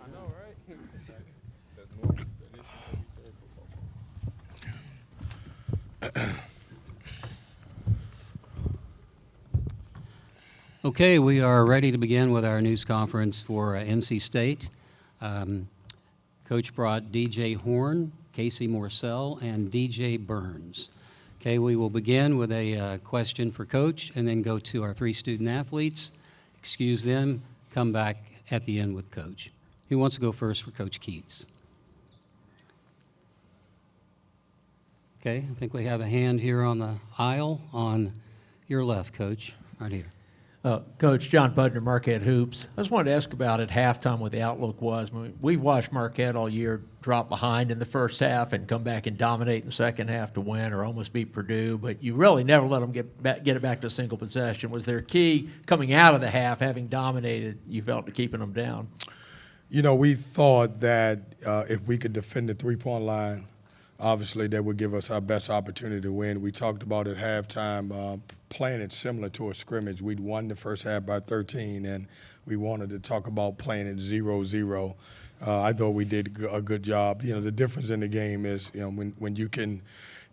I know, right? That's normal. That is Okay, we are ready to begin with our news conference for NC State. Coach brought DJ Horn, Casey Morcell, and DJ Burns. Okay, we will begin with a question for Coach and then go to our three student athletes, excuse them, come back at the end with Coach. Who wants to go first for Coach Keats? Okay, I think we have a hand here on the aisle on your left, Coach, right here. Coach, John Budner, Marquette Hoops. I just wanted to ask about at halftime what the outlook was. I mean, we've watched Marquette all year drop behind in the first half and come back and dominate in the second half to win or almost beat Purdue, but you really never let them get it back to a single possession. Was there a key coming out of the half, having dominated, you felt, to keeping them down? You know, we thought that if we could defend the three-point line, obviously that would give us our best opportunity to win. We talked about at halftime playing it similar to a scrimmage. We'd won the first half by 13, and we wanted to talk about playing it 0-0. I thought we did a good job. You know, the difference in the game is, you know, when you can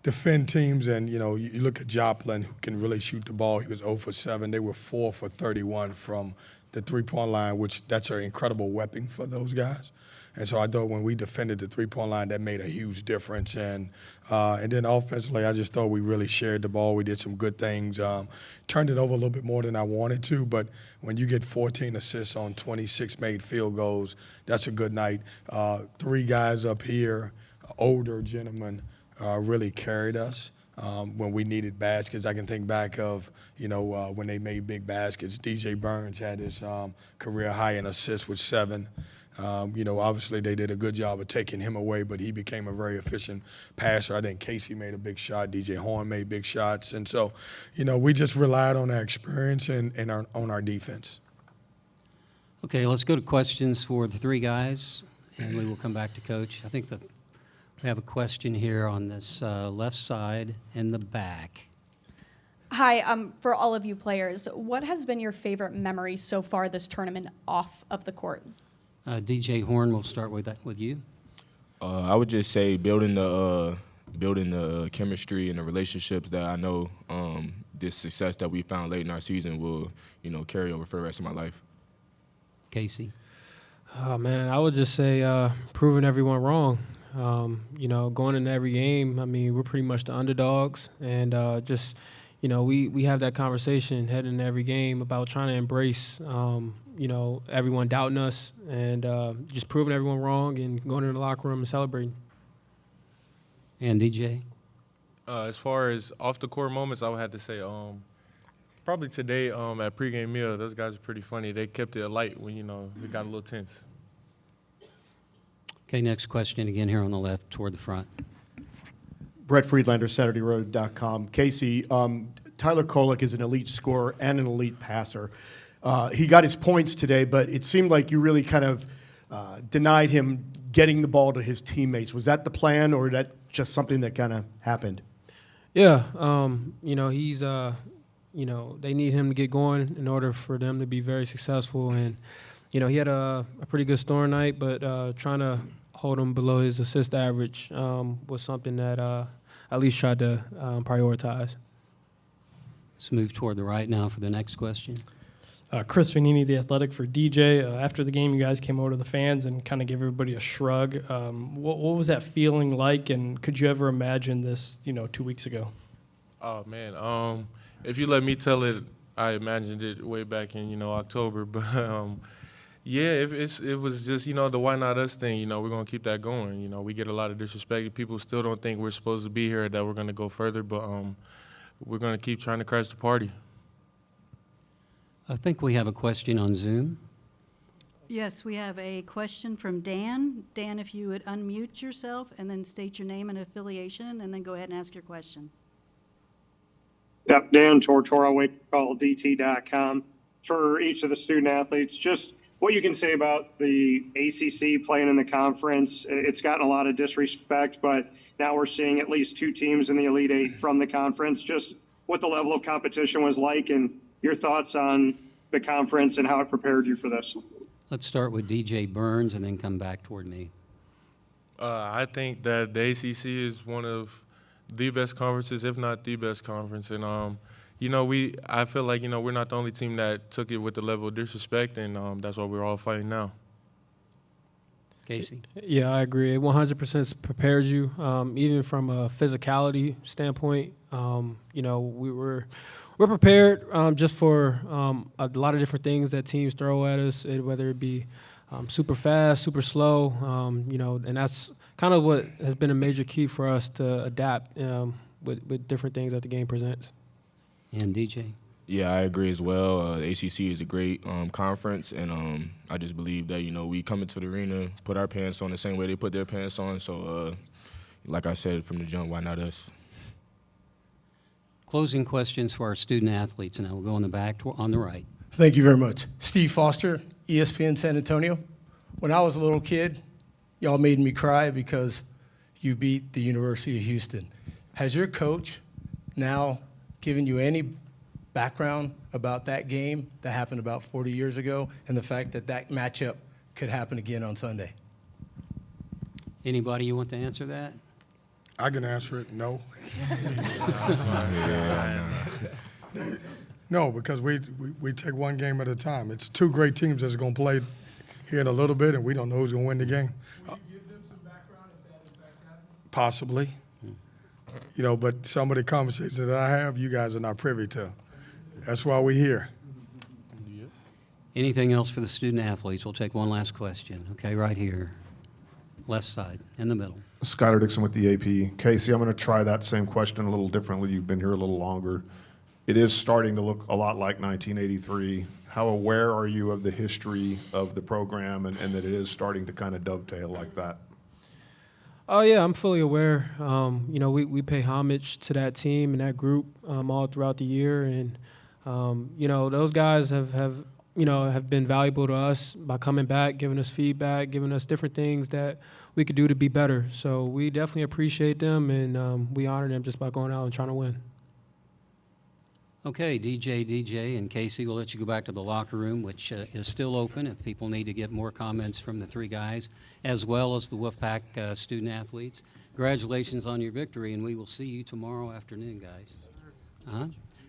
defend teams and, you know, you look at Joplin, who can really shoot the ball. He was 0 for 7. They were 4 for 31 from the three-point line, which that's an incredible weapon for those guys. And so I thought when we defended the three-point line, that made a huge difference. And then offensively, I just thought we really shared the ball. We did some good things. Turned it over a little bit more than I wanted to, but when you get 14 assists on 26 made field goals, that's a good night. 3 guys up here, older gentlemen, really carried us. When we needed baskets, I can think back of, you know, when they made big baskets. DJ Burns had his career high in assists with 7. You know, obviously they did a good job of taking him away, but he became a very efficient passer. I think Casey made a big shot. DJ Horn made big shots. And so, you know, we just relied on our experience and on our defense. Okay, let's go to questions for the 3 guys, and we will come back to Coach. I think we have a question here on this left side in the back. Hi, for all of you players, what has been your favorite memory so far this tournament off of the court? DJ Horn, we'll start with you. I would just say building the chemistry and the relationships that I know this success that we found late in our season will, you know, carry over for the rest of my life. Casey. Oh, man, I would just say proving everyone wrong. You know, going into every game, I mean, we're pretty much the underdogs, and just, you know, we have that conversation heading into every game about trying to embrace, you know, everyone doubting us and just proving everyone wrong and going into the locker room and celebrating. And DJ? As far as off-the-court moments, I would have to say probably today at pregame meal, those guys are pretty funny. They kept it light when, you know, we got a little tense. Okay, next question again here on the left toward the front. Brett Friedlander, SaturdayRoad.com. Casey, Tyler Kolek is an elite scorer and an elite passer. He got his points today, but it seemed like you really kind of denied him getting the ball to his teammates. Was that the plan, or that just something that kind of happened? Yeah, you know, he's, you know, they need him to get going in order for them to be very successful. And, you know, he had a pretty good scoring night, but trying to hold him below his assist average was something that at least tried to prioritize. Let's move toward the right now for the next question. Chris Vanini, The Athletic, for DJ. After the game, you guys came over to the fans and kind of gave everybody a shrug. What was that feeling like, and could you ever imagine this, you know, 2 weeks ago? Oh, man. If you let me tell it, I imagined it way back in, you know, October. But, yeah, it was just, you know, the why not us thing. You know, we're going to keep that going. You know, we get a lot of disrespect. People still don't think we're supposed to be here, that we're going to go further. But we're going to keep trying to crash the party. I think we have a question on Zoom. Yes, we have a question from Dan. Dan, if you would unmute yourself and then state your name and affiliation, and then go ahead and ask your question. Yep, Dan Tortora, WakeCallDT.com. For each of the student athletes, just what you can say about the ACC playing in the conference. It's gotten a lot of disrespect, but now we're seeing at least 2 teams in the Elite 8 from the conference. Just what the level of competition was like and your thoughts on the conference and how it prepared you for this. Let's start with DJ Burns and then come back toward me. I think that the ACC is one of the best conferences, if not the best conference. And, I feel like, we're not the only team that took it with the level of disrespect, and that's why we're all fighting now. Casey? Yeah, I agree. It 100% prepares you, even from a physicality standpoint. We're prepared just for a lot of different things that teams throw at us, whether it be super fast, super slow, and that's kind of what has been a major key for us to adapt with different things that the game presents. And DJ? Yeah, I agree as well. The ACC is a great conference, and I just believe that, we come into the arena, put our pants on the same way they put their pants on. So, like I said from the jump, why not us? Closing questions for our student athletes, and I will go in the back on the right. Thank you very much. Steve Foster, ESPN San Antonio. When I was a little kid, y'all made me cry because you beat the University of Houston. Has your coach now given you any background about that game that happened about 40 years ago and the fact that that matchup could happen again on Sunday? Anybody you want to answer that? I can answer it, no. No, because we take one game at a time. It's two great teams that's going to play here in a little bit, and we don't know who's going to win the game. Would you give them some background if that in fact happened? Possibly. But some of the conversations that I have, you guys are not privy to. That's why we're here. Anything else for the student athletes? We'll take one last question. Okay, right here. Left side, in the middle. Skylar Dixon with the AP. Casey, I'm going to try that same question a little differently. You've been here a little longer. It is starting to look a lot like 1983. How aware are you of the history of the program and that it is starting to kind of dovetail like that? Oh, yeah, I'm fully aware. We pay homage to that team and that group all throughout the year. And, those guys have been valuable to us by coming back, giving us feedback, giving us different things that we could do to be better. So we definitely appreciate them, and we honor them just by going out and trying to win. Okay, DJ, and Casey, we'll let you go back to the locker room, which is still open if people need to get more comments from the three guys, as well as the Wolfpack student athletes. Congratulations on your victory, and we will see you tomorrow afternoon, guys.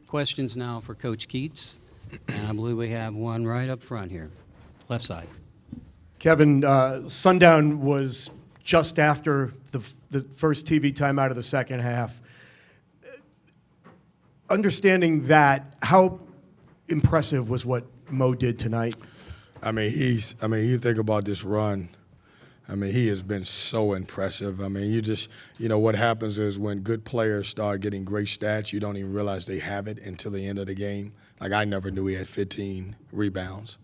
Questions now for Coach Keats, and I believe we have one right up front here, left side. Kevin, Sundown was just after the first TV timeout of the second half. Understanding that, how impressive was what Mo did tonight? You think about this run. He has been so impressive. What happens is when good players start getting great stats, you don't even realize they have it until the end of the game. Like, I never knew he had 15 rebounds.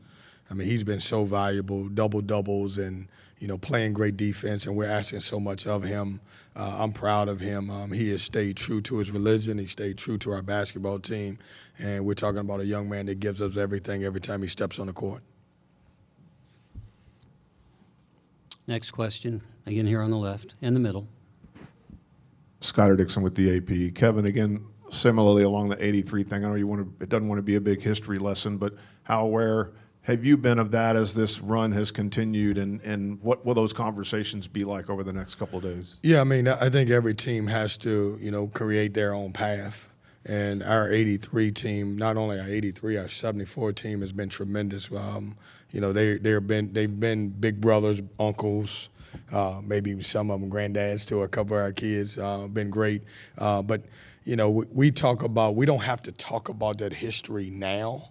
He's been so valuable, double-doubles and, playing great defense, and we're asking so much of him. I'm proud of him. He has stayed true to his religion. He stayed true to our basketball team. And we're talking about a young man that gives us everything every time he steps on the court. Next question, again here on the left, in the middle. Skylar Dixon with the AP. Kevin, again, similarly along the 83 thing, I know it doesn't want to be a big history lesson, but how aware have you been of that as this run has continued, and what will those conversations be like over the next couple of days? Yeah, I think every team has to, create their own path. And our 83 team, not only our 83, our 74 team has been tremendous. They've been big brothers, uncles, maybe some of them granddads to a couple of our kids. Been great. But we don't have to talk about that history now,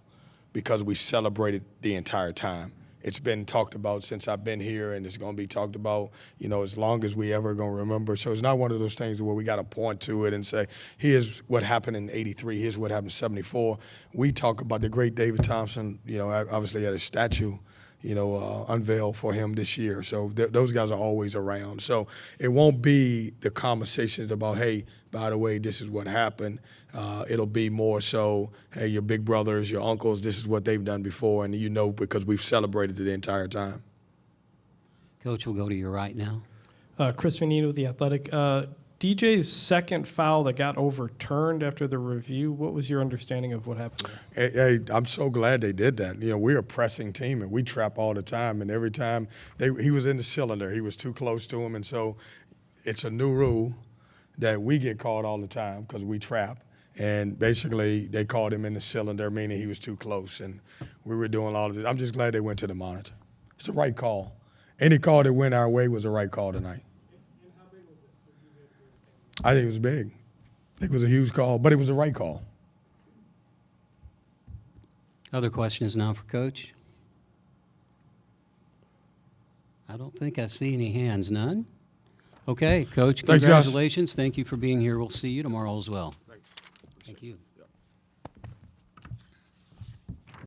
because we celebrated the entire time. It's been talked about since I've been here, and it's going to be talked about, as long as we ever going to remember. So it's not one of those things where we got to point to it and say, here's what happened in 83, here's what happened in 74. We talk about the great David Thompson, obviously had a statue, unveiled for him this year. So those guys are always around. So it won't be the conversations about, hey, by the way, this is what happened. It'll be more so, hey, your big brothers, your uncles, this is what they've done before, and because we've celebrated it the entire time. Coach, we'll go to your right now. Chris Vanino with The Athletic. DJ's second foul that got overturned after the review, what was your understanding of what happened there? Hey, I'm so glad they did that. You know, we're a pressing team, and we trap all the time. And every time he was in the cylinder, he was too close to him. And so it's a new rule that we get called all the time because we trap. And basically, they called him in the cylinder, meaning he was too close. And we were doing all of this. I'm just glad they went to the monitor. It's the right call. Any call that went our way was the right call tonight. I think it was big. I think it was a huge call, but it was the right call. Other questions now for Coach? I don't think I see any hands. None? Okay, Coach, Thanks, guys. congratulations. Thank you for being here. We'll see you tomorrow as well. Thank you.